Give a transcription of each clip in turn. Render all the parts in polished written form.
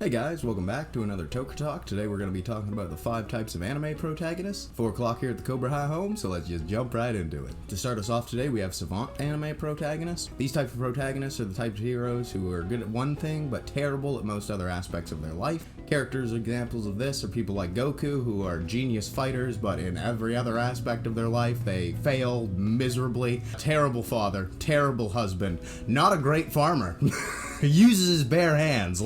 Hey guys, welcome back to another Toker Talk. Today we're going to be talking about the 5 types of anime protagonists. 4 o'clock here at the Kobra home, so let's just jump right into it. To start us off today, we have Savant anime protagonists. These types of protagonists are the types of heroes who are good at one thing, but terrible at most other aspects of their life. Characters examples of this are people like Goku, who are genius fighters, but in every other aspect of their life, they fail miserably. Terrible father, terrible husband, not a great farmer. Uses his bare hands,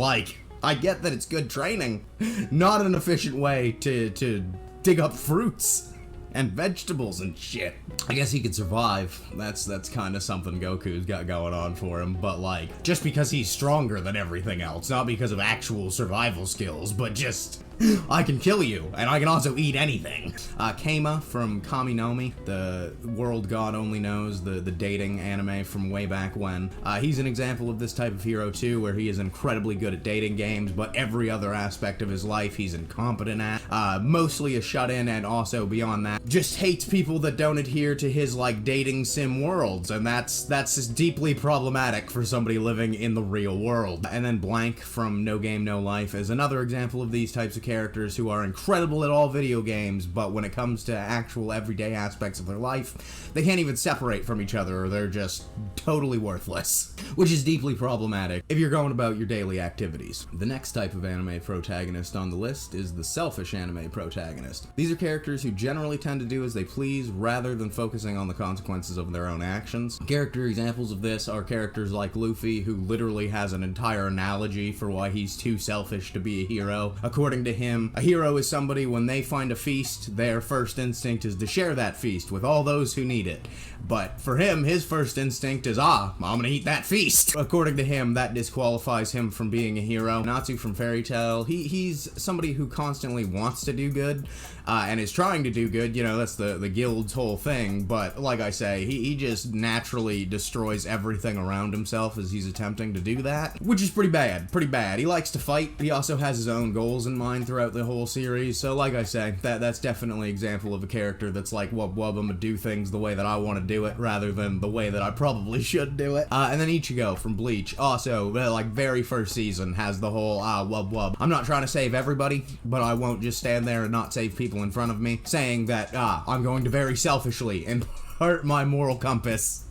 I get that it's good training, not an efficient way to dig up fruits and vegetables and shit. I guess he could survive. That's kind of something Goku's got going on for him, but just because he's stronger than everything else, not because of actual survival skills, but just I can kill you, and I can also eat anything. Keima from Kami no Mi, the world god only knows, the dating anime from way back when. He's an example of this type of hero too, where he is incredibly good at dating games, but every other aspect of his life he's incompetent at. Mostly a shut-in, and also beyond that, just hates people that don't adhere to his dating sim worlds, and that's just deeply problematic for somebody living in the real world. And then Blank from No Game No Life is another example of these types of characters who are incredible at all video games, but when it comes to actual everyday aspects of their life, they can't even separate from each other, or they're just totally worthless, which is deeply problematic if you're going about your daily activities. The next type of anime protagonist on the list is the selfish anime protagonist. These are characters who generally tend to do as they please rather than focusing on the consequences of their own actions. Character examples of this are characters like Luffy, who literally has an entire analogy for why he's too selfish to be a hero. According to him, a hero is somebody when they find a feast, their first instinct is to share that feast with all those who need it. But for him, his first instinct is, I'm gonna eat that feast. According to him, that disqualifies him from being a hero. Natsu from Fairy Tail, he's somebody who constantly wants to do good, and is trying to do good, that's the guild's whole thing, but like I say, he just naturally destroys everything around himself as he's attempting to do that, which is pretty bad. He likes to fight, he also has his own goals in mind throughout the whole series, so like I say, that's definitely an example of a character that's like, wub, I'm gonna do things the way that I want to do it, rather than the way that I probably should do it. And then Ichigo from Bleach, also, very first season, has the whole, wub, I'm not trying to save everybody, but I won't just stand there and not save people in front of me, saying that, I'm going to very selfishly impart my moral compass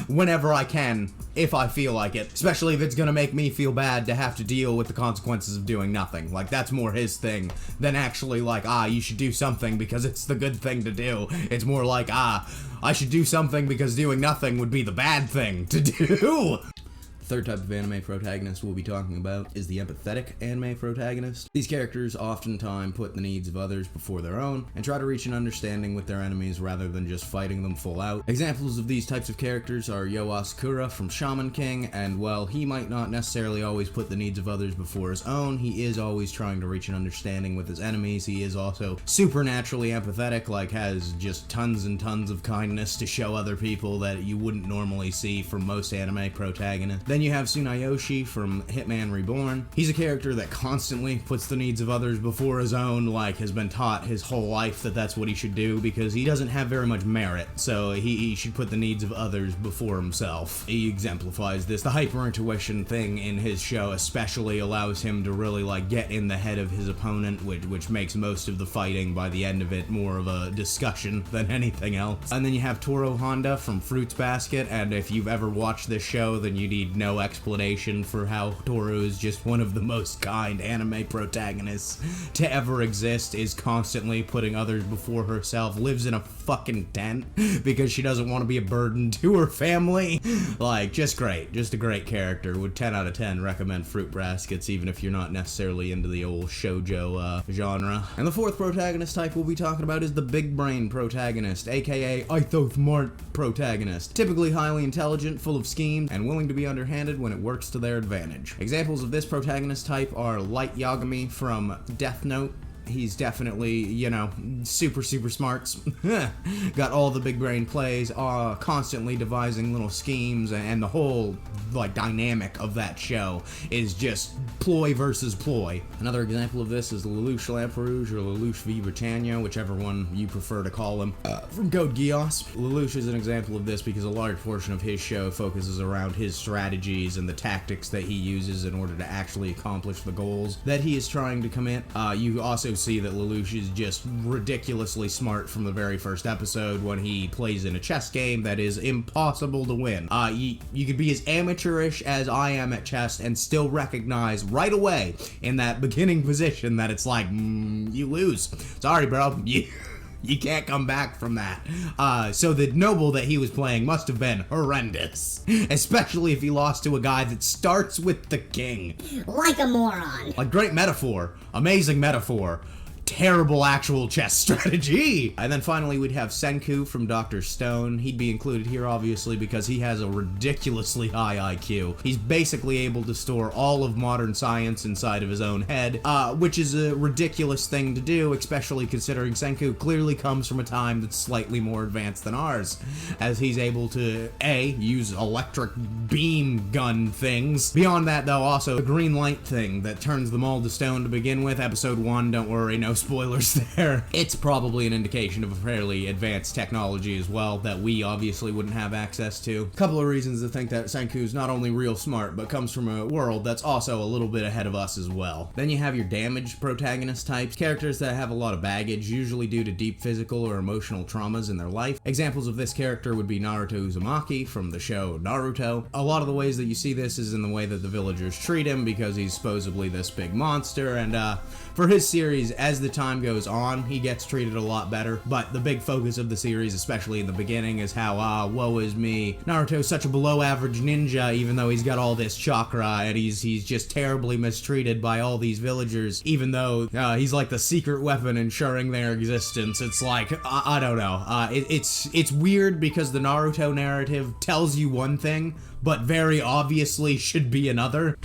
whenever I can, if I feel like it, especially if it's gonna make me feel bad to have to deal with the consequences of doing nothing. That's more his thing than actually you should do something because it's the good thing to do. It's more like, I should do something because doing nothing would be the bad thing to do. Third type of anime protagonist we'll be talking about is the empathetic anime protagonist. These characters oftentimes put the needs of others before their own and try to reach an understanding with their enemies rather than just fighting them full out. Examples of these types of characters are Yo Asakura from Shaman King, and while he might not necessarily always put the needs of others before his own, he is always trying to reach an understanding with his enemies. He is also supernaturally empathetic, has just tons and tons of kindness to show other people that you wouldn't normally see from most anime protagonists. Then you have Tsunayoshi from Hitman Reborn. He's a character that constantly puts the needs of others before his own, has been taught his whole life that that's what he should do because he doesn't have very much merit, so he should put the needs of others before himself. He exemplifies this. The hyper-intuition thing in his show especially allows him to really get in the head of his opponent, which makes most of the fighting by the end of it more of a discussion than anything else. And then you have Toro Honda from Fruits Basket, and if you've ever watched this show, then you need no explanation for how Toru is just one of the most kind anime protagonists to ever exist, is constantly putting others before herself, lives in a fucking tent because she doesn't want to be a burden to her family. Just great. Just a great character. Would 10 out of 10 recommend Fruit Baskets, even if you're not necessarily into the old shoujo genre. And the fourth protagonist type we'll be talking about is the big brain protagonist, aka Ithomart protagonist. Typically highly intelligent, full of schemes, and willing to be underhanded when it works to their advantage. Examples of this protagonist type are Light Yagami from Death Note, He's definitely, you know, super smart. Got all the big brain plays, constantly devising little schemes, and the whole, like, dynamic of that show is just ploy versus ploy. Another example of this is Lelouch Lamperouge, or Lelouch V. Britannia, whichever one you prefer to call him, from Code Geass. Lelouch is an example of this because a large portion of his show focuses around his strategies and the tactics that he uses in order to actually accomplish the goals that he is trying to commit. You also see that Lelouch is just ridiculously smart from the very first episode when he plays in a chess game that is impossible to win. You could be as amateurish as I am at chess and still recognize right away in that beginning position that it's like, you lose. Sorry, bro. You can't come back from that. So the noble that he was playing must have been horrendous. Especially if he lost to a guy that starts with the king. Like a moron. Like, great metaphor. Amazing metaphor. Terrible actual chess strategy. And then finally we'd have Senku from Dr. Stone. He'd be included here obviously because he has a ridiculously high IQ. He's basically able to store all of modern science inside of his own head, which is a ridiculous thing to do, especially considering Senku clearly comes from a time that's slightly more advanced than ours, as he's able to use electric beam gun things. Beyond that though, also the green light thing that turns them all to stone to begin with. Episode 1, don't worry, no spoilers there. It's probably an indication of a fairly advanced technology as well that we obviously wouldn't have access to. A couple of reasons to think that Senku's not only real smart, but comes from a world that's also a little bit ahead of us as well. Then you have your damaged protagonist types, characters that have a lot of baggage, usually due to deep physical or emotional traumas in their life. Examples of this character would be Naruto Uzumaki from the show Naruto. A lot of the ways that you see this is in the way that the villagers treat him because he's supposedly this big monster, and for his series, as the time goes on, he gets treated a lot better, but the big focus of the series, especially in the beginning, is how, woe is me, Naruto's such a below average ninja even though he's got all this chakra, and he's just terribly mistreated by all these villagers, even though he's like the secret weapon ensuring their existence. It's like, I don't know, it's weird because the Naruto narrative tells you one thing, but very obviously should be another.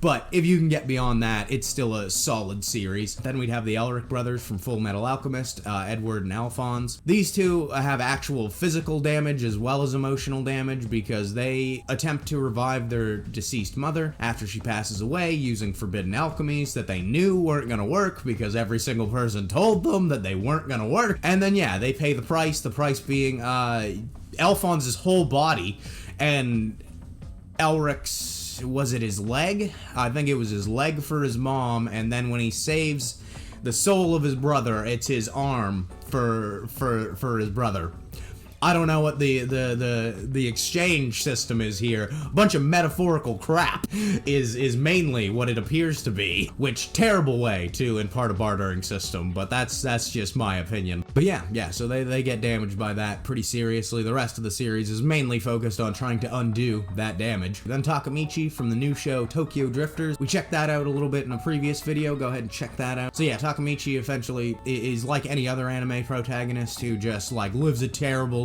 But if you can get beyond that, it's still a solid series. Then we'd have the Elric brothers from Full Metal Alchemist, Edward and Alphonse. These two have actual physical damage as well as emotional damage because they attempt to revive their deceased mother after she passes away using forbidden alchemies that they knew weren't gonna work because every single person told them that they weren't gonna work. And then yeah, they pay the price being Alphonse's whole body, and Elric's, was it his leg? I think it was his leg for his mom, and then when he saves the soul of his brother, it's his arm for his brother. I don't know what the exchange system is here. A bunch of metaphorical crap is mainly what it appears to be, which terrible way to in part a bartering system, but that's just my opinion. But yeah, so they get damaged by that pretty seriously. The rest of the series is mainly focused on trying to undo that damage. Then Takemichi from the new show Tokyo Drifters. We checked that out a little bit in a previous video. Go ahead and check that out. So yeah, Takemichi essentially is like any other anime protagonist who just like lives a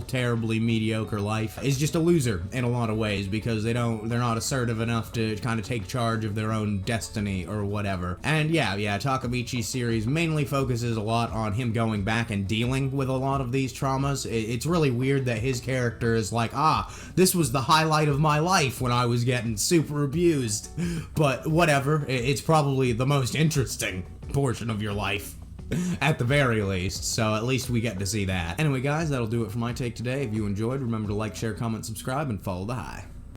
terribly mediocre life, is just a loser in a lot of ways because they're not assertive enough to kind of take charge of their own destiny or whatever. And yeah, Takemichi's series mainly focuses a lot on him going back and dealing with a lot of these traumas. It's really weird that his character is like, this was the highlight of my life when I was getting super abused. But whatever, it's probably the most interesting portion of your life. At the very least, so at least we get to see that. Anyway guys, that'll do it for my take today. If you enjoyed, remember to like, share, comment, subscribe, and follow the high.